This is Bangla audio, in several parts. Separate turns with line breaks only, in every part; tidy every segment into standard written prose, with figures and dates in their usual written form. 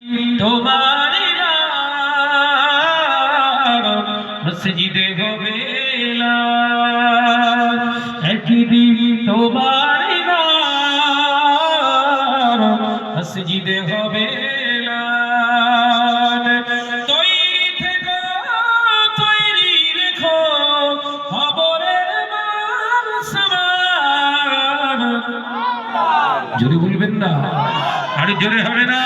তোমারি নাম মসজিদে হবে এলান, একদিন তোমারি নাম মসজিদে হবে এলান। তৈরি থেকো, তৈরি রেখো খবরের মান সমান। জোরে বলবেন না, আরে জোরে হবে না।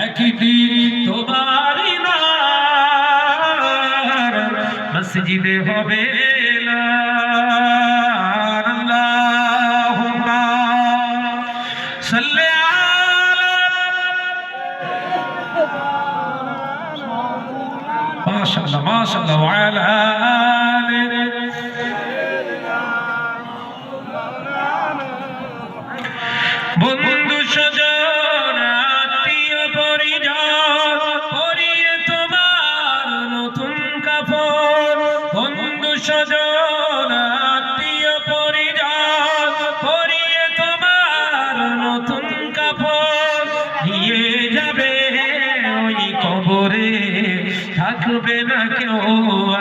একদিন তোমারি নাম মসজিদে হবে এলান। আল্লাহুম্মা সাল্লি আলা মাশাআল্লাহ মাশাআল্লাহ ওয়া আলা আলি। বন্ধু সজন আত্মীয় পরিজন পরিয়ে তোমার নতুন কাপড়, বন্ধু সজন আত্মীয় পরিজন পরিয়ে তোমার নতুন কাপড় নিয়ে যাবে ওই কবরে, থাকবে না কেউ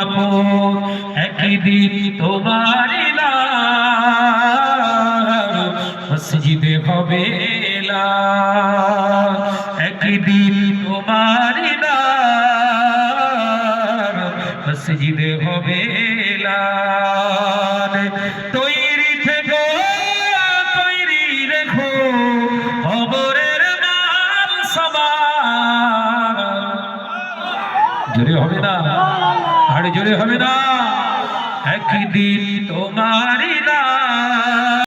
আপন। একদিন তোমারি নাম মসজিদে হবে এলান, একদিন তোমারি নাম মসজিদে হবে এলান। তৈরি থেকো, তৈরি রেখো খবরের মান সমান। জোরে হবে না, আরে জোরে হবে না। একদিন তোমারি